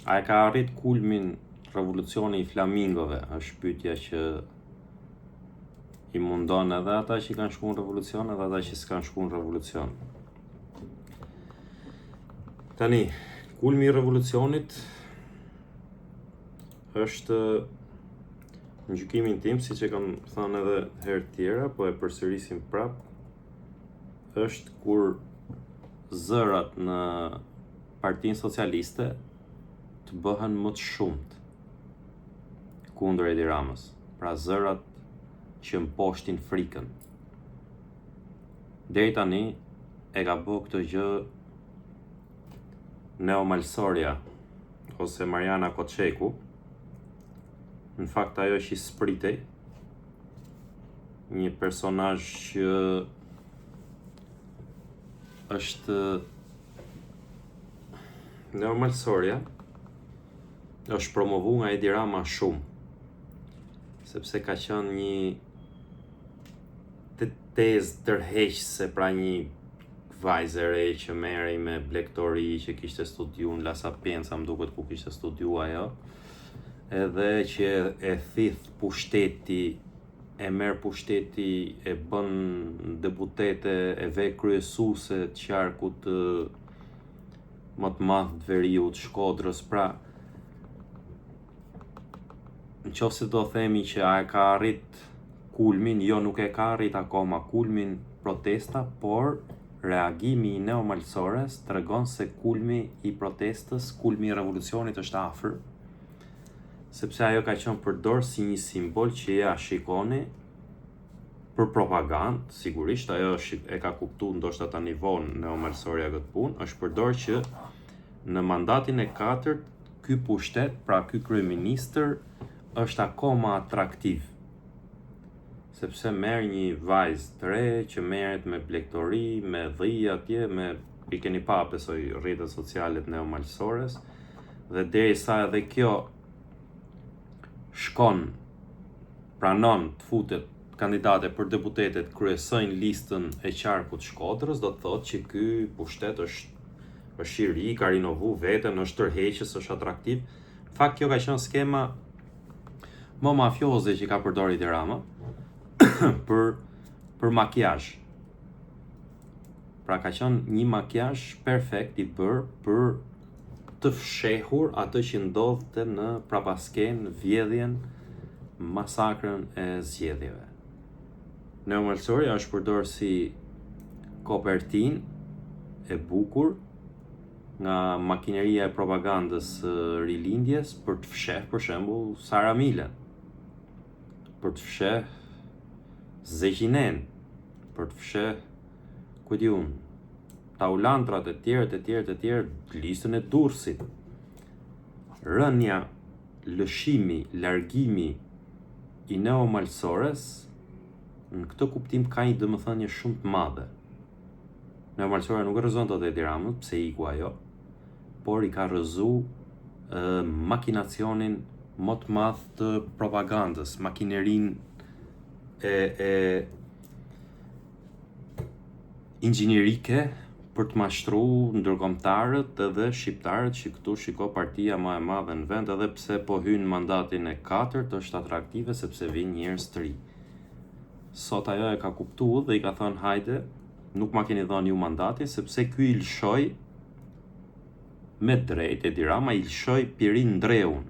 A e ka arrit kulmin revolucioni i flamingove? Është pyetja që i mundon edhe ata që kanë shkuar në revolucion edhe ata që s'kan shkuar në revolucion. Tani, kulmi i revolucionit është, në gjykimin tim, siç e kam thënë edhe herë tjera, po e përsërisim prap, është kur zërat në Partinë Socialiste të bëhen më të shumt kundër Edi Ramës. Pra zërat që mposhtin frikën. Deri tani e ka bë këtë gjë Neo Malsoria ose Mariana Koçeku. Në fakt ajo që i spritej, një personazh që është Neo Malsoria është promovu nga Edi Rama shumë, sepse ka qenë një tezë tërheqëse, pra një vajzë e re që merrej me blegtori, që kishte studiuar në La Sapienza, më duket ku kishte studiuar ajo, edhe që e thith pushteti, e merr pushteti, e bën deputete, e ve kryesuese të qarkut më të madh të Veriut, Shkodrës. Pra, nëse do themi që a e ka arrit kulmin, jo, nuk e ka arrit akoma kulmin protesta, por reagimi i Neo Malsores tregon se kulmi i protestës, kulmi i revolucionit është afër, sepse ajo ka qenë përdorur si një simbol që ja shikoni për propagandë. Sigurisht ajo e ka kuptuar ndoshta ta nivon Neo Malsoria këtë punë, është përdorur që në mandatin e 4 ky pushtet, pra ky kryeministër, është akoma atraktiv, sepse merr një vajzë të re që merret me blegtori, me dhije atje, i keni pa besoj rrjetet sociale të Neo Malsores, dhe derisa edhe kjo shkon, pranon të futet kandidate për deputetet, kryesojnë listën e qarkut Shkodrës, do të thotë që ky pushtet është i ri, ka rinovu veten, është tërheqës, është atraktiv. Në fakt kjo ka qenë skema më mafioze që ka përdorur Edi Rama për makiazh. Pra ka qenë një makiazh perfekt i bërë për të fshehur atë që ndodhte në prapaskenë, vjedhjen, masakrën e zgjedhjeve. Neo Malsoria është përdorur si kopertinë e bukur nga makineria e propagandës rilindjes për të fsheh, për shembull, Sara Milen, për të fsheh Zeqinen, për të fsheh, ku di unë, taulantrat e tjerë, listën e Durrësit. Rënja, lëshimi, largimi i Neo Malsores në këtë kuptim ka një domethënie shumë të madhe. Neo Malsoria nuk e rrëzon dot Edi Ramën, pse iku ajo, por i ka rrëzu makinacionin më të madh të propagandës, makinerinë e inxhinierike për të mashtruar ndërkombëtarët edhe shqiptarët që këtu shiko partia më e madhe në vend, edhe pse po hyn mandatin e 4 është atraktive sepse vijnë njerëz të ri. Sot ajo e ka kuptuar dhe i ka thënë hajde, nuk ma keni dhënë ju mandatin, sepse ky i lëshoi me drejt, Edi Rama i lëshoi Pirin Ndreun,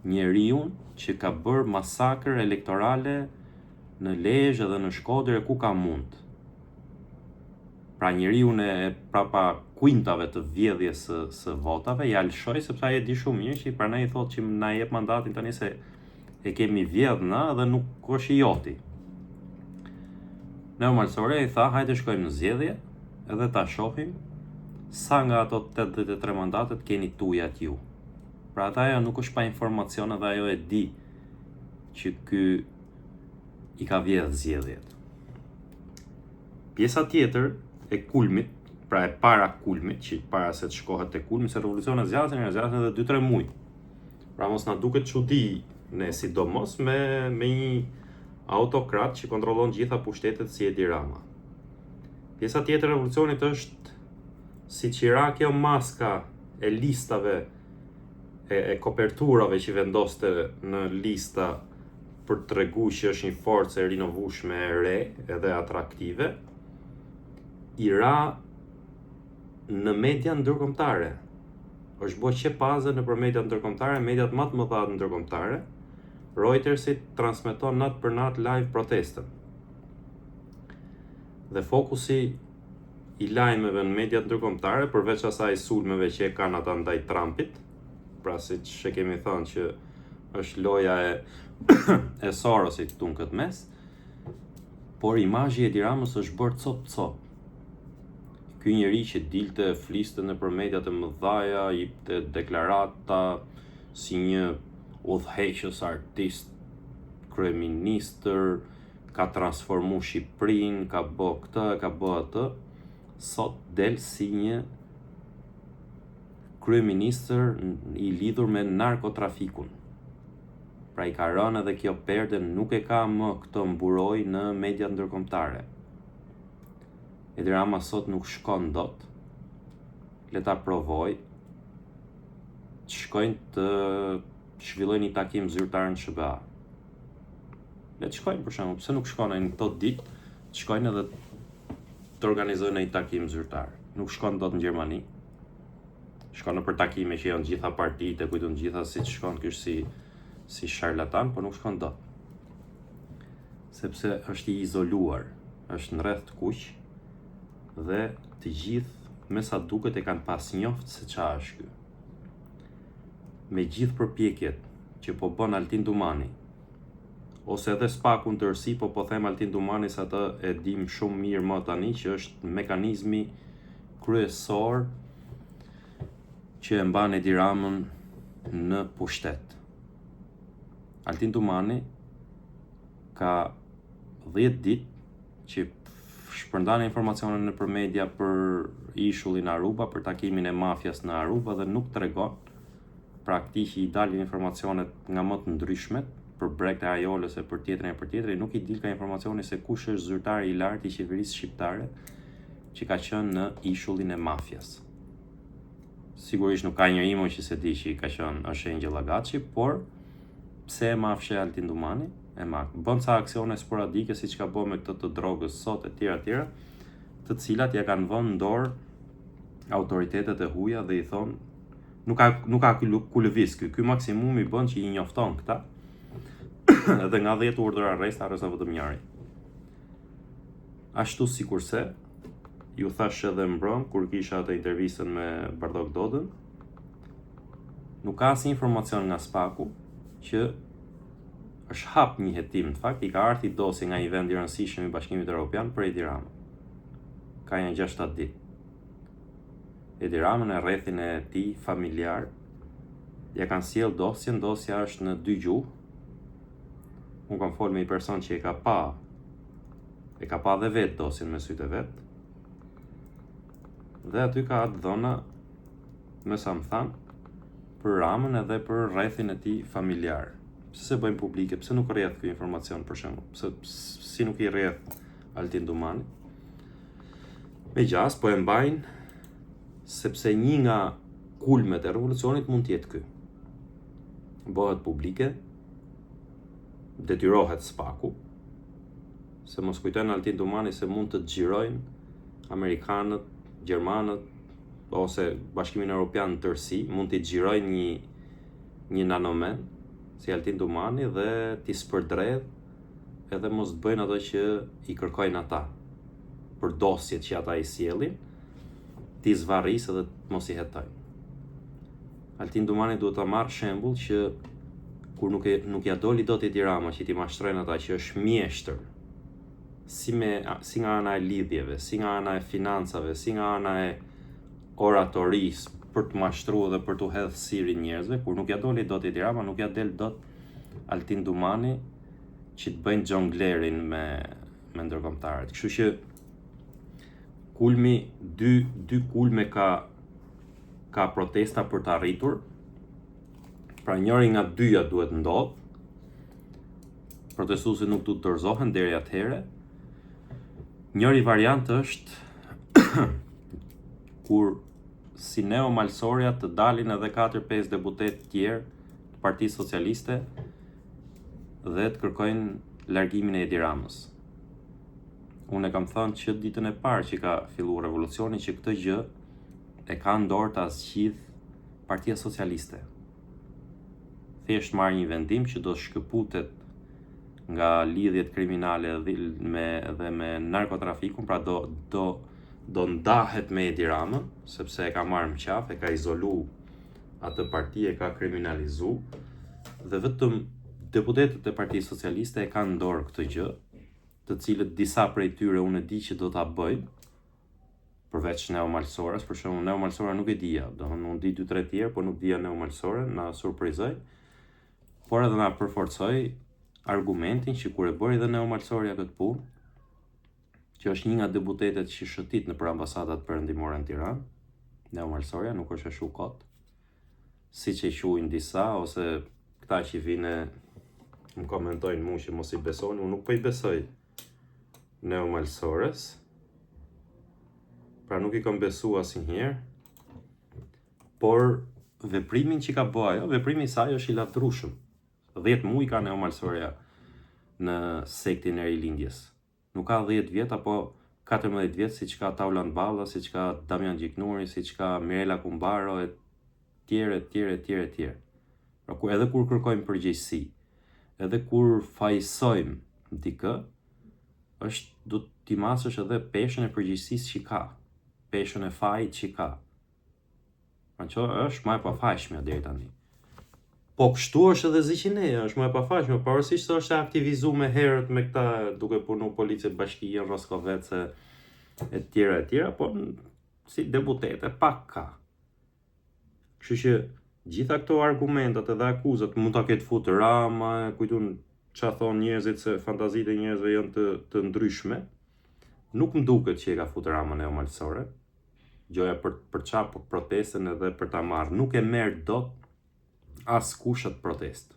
njeriu që ka bërë masakër elektorale në Lezhë dhe në Shkodër ku ka mund. Pra njeriu e prapa kuintave të vjedhjes së votave, ja lëshoi sepse ai e di shumë mirë që prandaj i thotë që na jep mandatin tani se e kemi vjedh na dhe nuk është i joti. Neo Malsoria i tha hajde shkojmë në zgjedhje edhe ta shohim sa nga ato 83 mandatet keni tujat ju. Pra ata ajo nuk është pa informacion, edhe ajo e di që ky i ka vjedh zgjedhjet. Pjesa tjetër e kulmit, pra e para kulmit, që para se të shkohet te kulmi, se revolucionet zgjasen edhe 2-3 muaj. Pra mos na duket çudi, ne sidomos me një autokrat që kontrollon gjitha pushtetet si Edi Rama. Pjesa tjetër e revolucionit është si qira kjo maska e listave e koperturave që vendoste në lista për të treguar që është një forcë e rinovueshme, e re edhe atraktive, i ra në media ndërkombëtare. Është bërë qepaze nëpër media ndërkombëtare, mediat më të mëdha ndërkombëtare. Reutersi transmeton natë për natë live protestën. Dhe fokusi i lajmeve në mediat ndërkombëtare, përveç asaj sulmeve që e kanë ata ndaj Trumpit, pra siç e kemi thënë që është loja e Sorosit këtu në këtë mes, por imazhi i Edi Ramës është bërë cop. Ky njeri që dilte fliste nëpër mediat e mëdha, jepte deklarata si një udhëheqës artist, kryeministër, ka transformu Shqipërinë, ka bë këtë, ka bë atë, sot del si një kryeministër i lidhur me narkotrafikun. Pra i ka rënë edhe kjo perde, nuk e ka më këtë mburoj në media ndërkombëtare. Edi Rama sot nuk shkon dot, le ta provoj, të shkojnë të zhvillojnë një takim zyrtar në SBA. Le të shkojnë, për shembull, pse nuk shkojnë në këto ditë, të shkojnë edhe të organizojnë një takim zyrtar. Nuk shkon dot në Gjermani. Shkon për takime që janë gjitha partitë, e kujtun gjitha si që shkon kish si sharlatan, por nuk shkon dot. Sepse është i izoluar, është në rreth të kuq, dhe të gjithë me sa duket e kanë pas njoft se qa është ky. Me gjithë përpjekjet që po bën Altin Dumani, ose edhe spaku në tërësi, po them Altin Dumani sa të e dim shumë mirë më tani që është mekanizmi kryesor që e mban Edi Ramën në pushtet. Altin Dumani ka 10 ditë që shpërndan informacione nëpër media për ishullin Aruba, për takimin e mafjas në Aruba dhe nuk tregon, praktikisht i dalin informacionet nga më të ndryshmet, për brekt e Ajolës e për tjetrin, nuk i dil ka informacioni se kush është zyrtari i lartë i qeverisë shqiptare që ka qenë në ishullin e mafjas. Sigurisht nuk ka një imo që se di që i ka qenë është Engjëll Agaçi, por pse e mafshe Altin Dumani? Bën ca aksione sporadike siç ka bërë me këtë të drogës sot e tjera, të cilat ja kanë vënë në dorë autoritetet e huaja dhe i thonë nuk ka ku lëviz ky maksimum i bën që i njofton këta. Edhe nga 10 urdhra arrest arreston vetëm njëri. Ashtu sikurse ju thash edhe mbrëm kur kisha atë intervistën me Bardok Dodën, nuk ka asnjë informacion nga Spaku që është hap një hetim, në fakt i ka ardhur dosje nga një vend i rëndësishëm i Bashkimit Evropian për Edi Ramën. Ka një 6-7 ditë. Edi Ramën e rrethin e tij familjar ja kanë sjell dosjen, dosja është në 2 gjuhë. Unë kam folë me një person që e ka pa dhe vetë dosjen me sytë e vetë, dhe aty ka atë dhëna, me sa më thanë, për Ramën edhe për rrethin e tij familjar. Pse se bëjmë publike, pse nuk rrjedh ky informacion për shembull, pse si nuk i rrjedh Altin Dumani? Me gjas, po e mbajnë, sepse një nga kulmet e revolucionit mund të jetë ky. Bëhet publike, detyrohet Spaku, se mos kujtojnë Altin Dumani se mund të xhirojnë Amerikanët, Gjermanët, ose Bashkimin Evropian në tërësi, mund të xhirojnë një nanomen, si Altin Dumani, dhe t'i spërdredh edhe mos të bëjnë ato që i kërkojnë ata, për dosjet që ata i sjellin, t'i zvarrisë edhe mos i hetojnë. Altin Dumani duhet ta marrë shembull që kur nuk ja doli dot Edi Rama që t'i mashtrojnë ata që është mjeshtër, si nga ana e lidhjeve, si nga ana e financave, si nga ana e oratorisë, për të mashtruar dhe për të hedhë sirin njerëzve, kur nuk ja doli dot Edi Rama, nuk ja del dot Altin Dumani që të bëjnë xhonglerin me ndërkombëtarët. Kështu që kulmi, dy kulme ka protesta për të arritur. Pra njëri nga dyja duhet ndodh. Protestuesit nuk duhet të dorëzohen deri atëherë. Njëri variant është kur si neomalsoria të dalin edhe 4-5 deputet tjerë të Partisë Socialiste dhe të kërkojnë largimin e Edi Ramës. Unë e kam thënë që ditën e parë që ka filluar revolucioni që këtë gjë e ka në dorë të zgjidh Partia Socialiste. Thjesht marrë një vendim që do shkëputet nga lidhjet kriminale dhe me narkotrafikun, pra do ndahet me Edi Ramën, sepse e ka marrë më qaf, e ka izolu atë parti, e ka kriminalizu, dhe vetëm deputetët e Partisë Socialiste e kanë në dorë këtë gjë, të cilët disa prej tyre unë e di që do ta bëjnë, përveç neomalsorës, për shembull neomalsora nuk e dija, unë di 2-3 tjerë, por nuk dija neomalsore, na surprizoi, por edhe na përforcoi argumentin që kur e bëri dhe neomalsoria këtë punë, që është një nga deputetet që shëtit në për ambasadat perëndimore në Tiranë, neomalsoria, nuk është e shukot, si që i shuin disa, ose këta që vine më komentojnë mu që mos i besoni, unë nuk po i besoj neomalsores, pra nuk i kam besu asnjëherë, por veprimin që ka bëj ajo, veprimi i saj është i lavdrueshëm. 10 muaj ka neomalsoria në sektin e rilindjes. Nuk ka 10 vjet apo 14 vjet siç ka Tauland Balla, siç ka Damian Gjiknuri, siç ka Mirela Kumbaro e tjerë. Pra edhe kur kërkojmë përgjegjësi, edhe kur fajsojmë dikë, do t'i masësh edhe peshën e përgjegjësisë që ka, peshën e fajit që ka. Pra që është më e pafajshme deri tani. Po kështu është edhe Ziqineja, është më e pafajshme, pavarësisht se është e aktivizuar me herët me këta duke punu policie bashkie në Roskovece e tjera, po si deputete pak ka. Kështu që gjitha këto argumentat edhe akuzat mund ta ketë futur Rama, kujtun çfarë thon njerëzit se fantazitë e njerëzve janë të ndryshme. Nuk më duket që e ka futur Rama neomalsore. Gjoja për çfarë protestën edhe për ta marrë, nuk e merr dot as kush atë protest.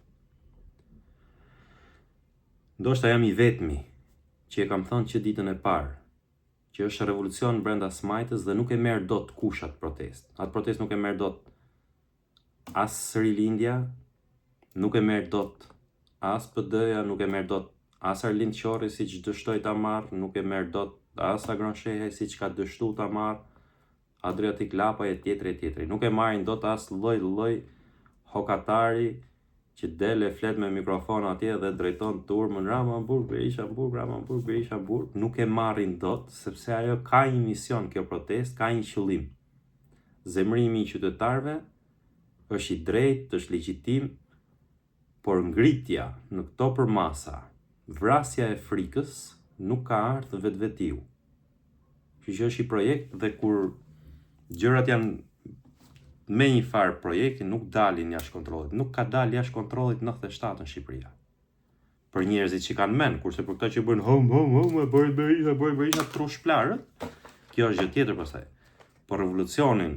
Ndoshta jam i vetmi që e kam thënë që ditën e parë, që është revolucion brenda smajtës dhe nuk e merr dot kush atë protest. Atë protest nuk e merr dot as Rilindja, nuk e merr dot as PD-ja, nuk e merr dot as Arlind Qorri siç dështoi ta marrë, nuk e merr dot as Agron Shehe siç ka dështuar ta marrë, Adriatik Lapa e tjetri. Nuk e marrin dot as lloj hokatari që del e flet me mikrofon atje dhe drejton turmën Ramamburg, Berisha Burg, nuk e marrin dot, sepse ajo ka një mision, kjo protest, ka një qëllim. Zemrimi i qytetarëve është i drejtë, është legjitim, por ngritja në këto përmasa, vrasja e frikës, nuk ka ardhur vetvetiu. Që është i projekt dhe kur gjërat janë me një farë projekti nuk dalin jashtë kontrollit. Nuk ka dalë jashtë kontrollit 97 në Shqipëri. Për njerëzit që kanë mend, kurse për këta që bëjnë bëri Berisha trushplarët, kjo është gjë tjetër pastaj. Por revolucionin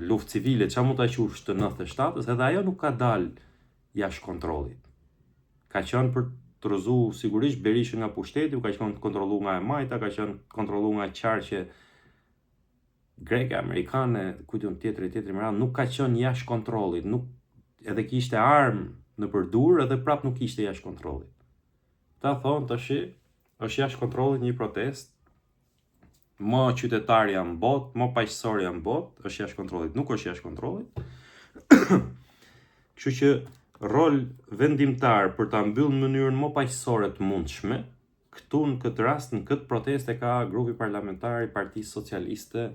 luftë civile, çfarë mund ta qush të 97-s, edhe ajo nuk ka dalë jashtë kontrollit. Ka qenë për të rrëzuar sigurisht Berishën nga pushteti, ka qenë kontrolluar nga e majta, ka qenë kontrolluar nga qarqe greke, amerikane, kujtun tjetri më radh, nuk ka qenë jashtë kontrollit, nuk edhe kishte armë në përdur, edhe prap nuk ishte jashtë kontrollit. Ta thonë tash është jashtë kontrollit një protest, më qytetari janë bot, më paqësor janë bot, është jashtë kontrollit, nuk është jashtë kontrollit. Kështu që rol vendimtar për ta mbyllur në mënyrën më paqësore të mundshme, këtu në këtë rast, në këtë protestë ka grupi parlamentar i Partisë Socialiste,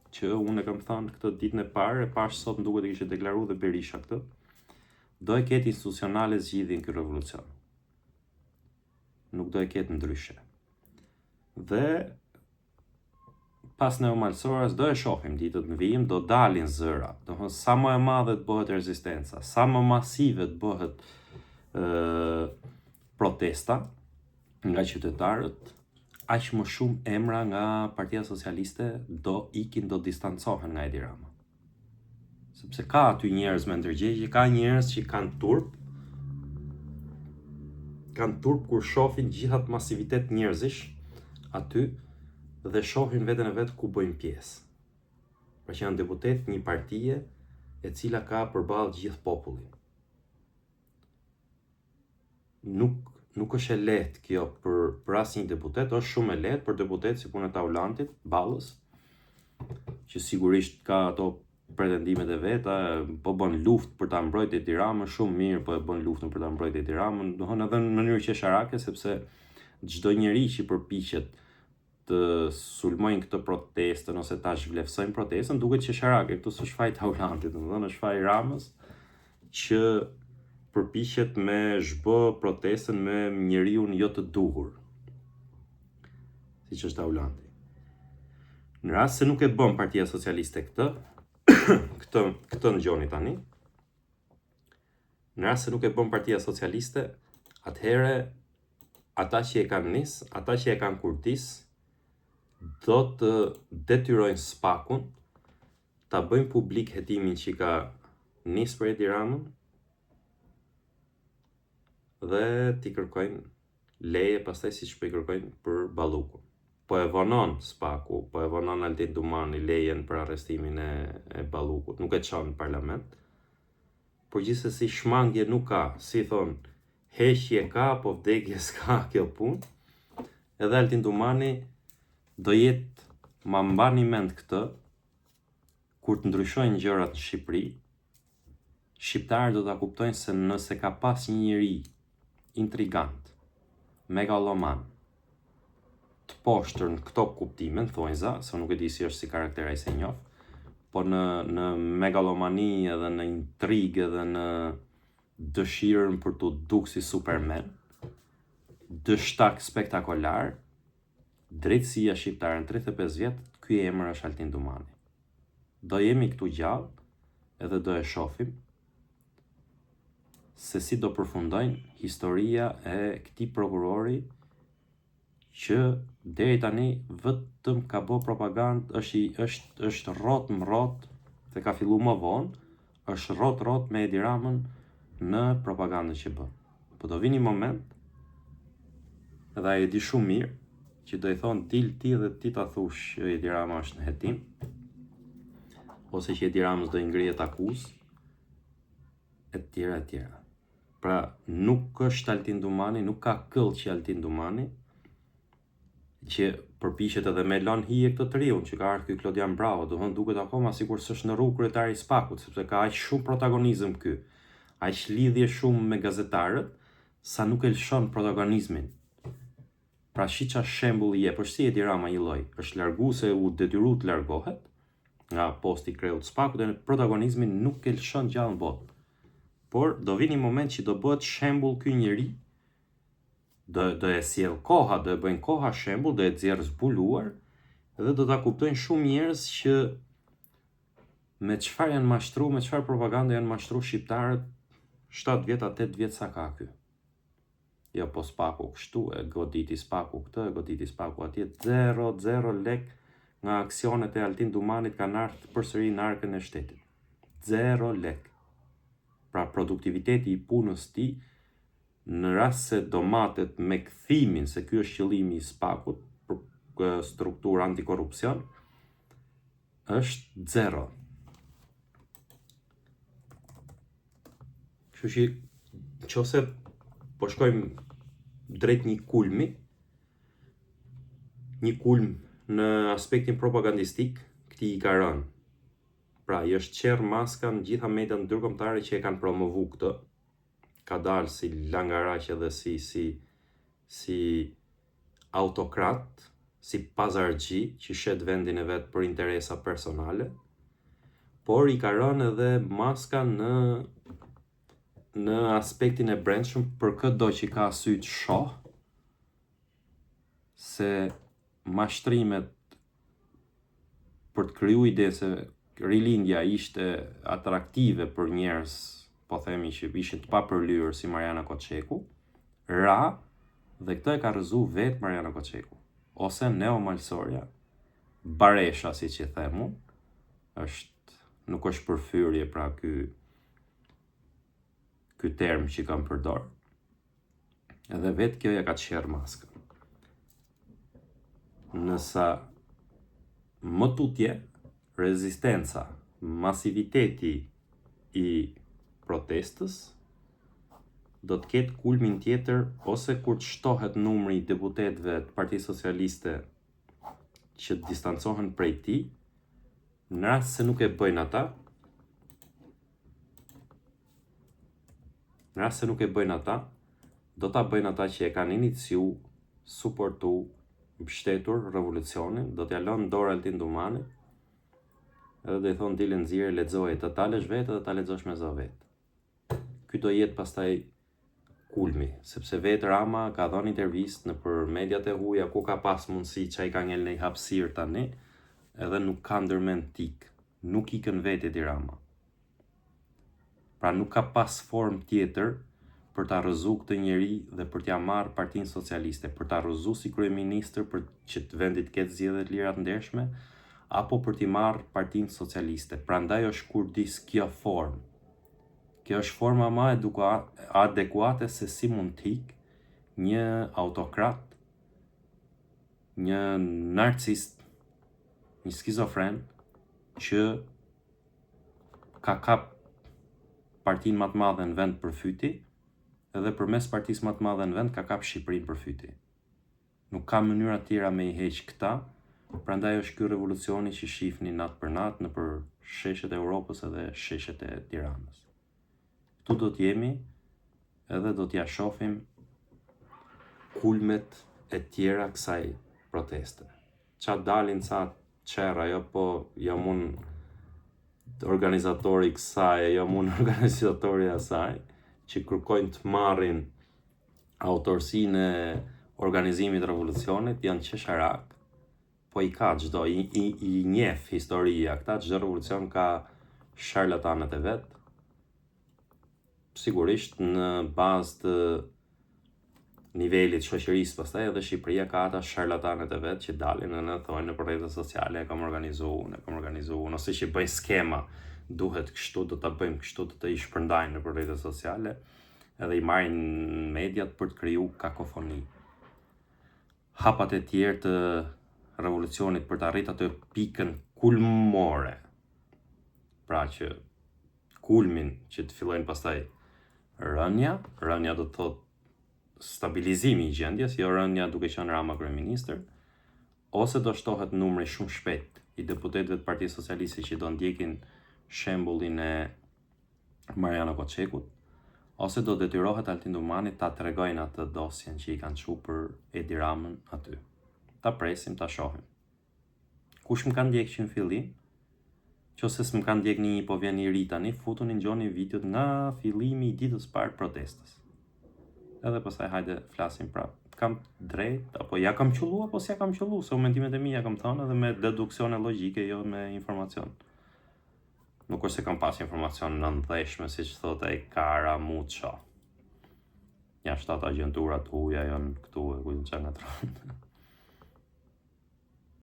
që unë e kam thënë këtë ditën e parë, e pash sot më duket e kishte deklaruar dhe Berisha këtë, do e ketë institucionale zgjidhjen ky revolucion. Nuk do e ketë ndryshe. Dhe pas neomalsorës do e shohim ditët në vijim, do dalin zërat. Domethënë sa më e madhe të bëhet rezistenca, sa më masive të bëhet protesta nga qytetarët, aq më shumë emra nga Partia Socialiste do ikin, do distancohen nga Edi Rama. Sepse ka aty njerëz me ndërgjegje, ka njerëz që kanë turp kur shohin gjithat masivitet njerëzish aty dhe shohin veten e vet ku bëjnë pjesë. Pra që janë deputet një partie e cila ka përballë gjithë popullin. Nuk është e lehtë kjo për asnjë deputet, është shumë e lehtë për deputet si puna e Taulantit, Ballës, që sigurisht ka ato pretendimet e veta, po bën luftë për ta mbrojtur Edi Ramën, shumë mirë, po e bën luftën për ta mbrojtur Edi Ramën, domethënë edhe në mënyrë qesharake, sepse çdo njeri që përpiqet të sulmojnë këtë protestën ose ta zhvlefsojnë protestën, duket qesharake, këtu s'është faj Taulantit, domethënë është faj Ramës që përpiqet me zhbë protestën me njeriu jo të duhur, siç është Taulanti. Në rast se nuk e bën Partia Socialiste këtë ngjoni tani. Në rast se nuk e bën Partia Socialiste, atëherë ata që e kanë nis, ata që e kanë kurtis, do të detyrojnë SPAK-un ta bëjnë publik hetimin që ka nis për Edi Ramën dhe t'i kërkojnë leje pastaj siç po I kërkojnë për Ballukun. Po e vonon SPAK-u, po e vonon Aldin Dumani lejen për arrestimin e Ballukut, nuk e çon në parlament. Por gjithsesi shmangje nuk ka, si thon, heqje ka, po vdekje s'ka kjo punë. Edhe Aldin Dumani do jetë, ma mbani mend këtë, kur të ndryshojnë gjërat në Shqipëri, shqiptarët do ta kuptojnë se nëse ka pas një njeri intrigant, megaloman, të poshtër në këto kuptime, në thonjza, se nuk e di si është si karakter ai se njoh, po në megalomani edhe në intrigë edhe në dëshirën për të duk si Superman, dështak spektakolar, drejtësia shqiptare në 35 vjet, ky emër është Aldin Dumani. Do jemi këtu gjallë edhe do e shohim se si do përfundojnë historia e këtij prokurori që deri tani vetëm ka bë propagandë, është rrot më rrot, se ka filluar më vonë, është rrot me Edi Ramën në propagandën që bën. Po do vini moment, edhe ai e di shumë mirë, që do I thonë dil ti dhe ti ta thush që Edi Rama është në hetim, ose që Edi Ramës do I ngrihet akuzë, e tjera. Pra nuk është Aldin Dumani, nuk ka këll që Aldin Dumani, që përpiqet edhe me lënë hije këtë të riun, që ka ardhur ky Klodian Bravo, domethënë duket akoma sikur s'është në rrugë kryetari I SPAK-ut, sepse ka aq shumë protagonizëm ky, aq lidhje shumë me gazetarët, sa nuk e lëshon protagonizmin. Pra shiça shembull I jep, është si Edi Rama një lloj, është largu se u detyru të largohet nga posti I kreut SPAK-ut dhe protagonizmin nuk e lëshon gjallë në botë. Por do vini moment që do bëhet shembull ky njeri, do e sjell koha, do e bëjnë koha shembull, do e nxjerrë zbuluar dhe do ta kuptojnë shumë njerëz që me çfarë janë mashtruar, me çfarë propagande janë mashtruar shqiptarët 7 vjet, 8 vjet sa ka ky. Jo po SPAK-u kështu, e goditi SPAK-u këtë, e goditi SPAK-u atje, 0 lek nga aksionet e Aldin Dumanit kanë ardhur përsëri në arkën e shtetit. 0 lek. Pra produktiviteti I punës tij, në rast se domatet me kthimin, se ky është qëllimi I SPAK-ut për strukturë antikorrupsion, është 0. Kështu që nëse po shkojmë drejt një kulm në aspektin propagandistik, këtij I ka rënë. Pra, I është qerr maska në gjitha mediat ndërkombëtare që e kanë promovu këtë. Ka dalë si langaraq edhe si autokrat, si pazargji që shet vendin e vet për interesa personale, por I ka rënë edhe maska në aspektin e brendshëm për çdo që ka sy të shoh se mashtrimet për të kriju ide se rilindja ishte atraktive për njerëz, po themi që ishin të papërlyer si Mariana Koçeku, ra dhe këtë e ka rrëzu vetë Mariana Koçeku, ose neomalsoria, Baresha siç I them unë, nuk është përfyrje pra ky term që kam përdor. Edhe vetë kjo ja ka qerr maskën. Nësa më tutje, rezistenca, masiviteti i protestës do të ketë kulmin tjetër ose kur të shtohet numri i deputetëve të Partisë Socialiste që distancohen prej tij, në rast se nuk e bëjnë ata, do ta bëjnë ata që e kanë iniciu, suportu, mbështetur revolucionin, do t'ja lënë dorë Altin Dumanit, edhe do i thonë dile nxirë, lexoje, të talësh vetë dhe ta lexosh me zë vetë. Ky do jetë pastaj kulmi, sepse vetë Rama ka dhënë intervistë nëpër mediat e huaja ku ka pas mundësi që ai ka ngel në hapësirë tani, edhe nuk ka ndërmend tik, nuk ikën vetë di Rama. Pra nuk ka pas formë tjetër për ta rrëzu këtë njeri dhe për t'ja marrë Partinë Socialiste, për ta rrëzu si kryeministër për që të vendit ketë zgjedhje të lira të ndershme, apo për t'i marrë Partinë Socialiste. Prandaj është kurdis kjo formë. Kjo është forma më adekuate se si mund t'ik një autokrat, një narcist, një skizofren që ka kap partinë më të madhe në vend për fyti, edhe përmes partisë më të madhe në vend ka kap Shqipërinë për fyti. Nuk ka mënyra tjera me i heq këta, prandaj është ky revolucioni që shihni natë për natë nëpër sheshet e Europës edhe sheshet e Tiranës. Këtu do t'jemi edhe do t'ja shohim kulmet e tjera kësaj proteste. Qa dalin ca qerra, jo po jam unë organizatori kësaj, jam unë organizatori asaj, që kërkojnë të marrin autorsinë e organizimit revolucionit, janë qesharak, po i ka çdo, i njeh historia, këta çdo revolucion ka sharlatanët e vet. Sigurisht në bazë të nivelit shoqërisë, pastaj edhe Shqipëria ka ata sharlatanët e vet që dalin në thonë në rrjetet sociale, e kam organizuar, ose që bëjnë skema, duhet kështu, do ta bëjmë kështu, do të i shpërndajnë në rrjetet sociale, edhe i marrin mediat për të kriju kakofoni. Hapat e tjerë të revolucionit për të arritur atë pikën kulmore. Pra që kulmin që të fillojnë pastaj rënja do të thotë stabilizimi i gjendjes, jo rënja duke qenë Rama kryeministër, ose do shtohet numri shumë shpejt i deputetëve të Partisë Socialiste që do ndjekin shembullin e Mariano Koçekut, ose do detyrohet Altin Dumani ta tregojnë atë dosjen që i kanë çu për Edi Ramën aty. Ta presim, ta shohim. Kush më ka ndjekë që në fillim, qose s'më ka ndjekë një po vjen i ri tani, futuni ngjoni videot nga fillimi i ditës parë protestës. Edhe pastaj hajde flasim prap. Kam drejt, apo ja kam qullu, apo s'ja kam qullu, se mendimet e mia kam thënë edhe me deduksione logjike, jo me informacion. Nuk është se kam pas informacion në ndheshme, si që thot e Karamuça. Ja 7 agjenturat huaja janë këtu e kujtë që nga tronë.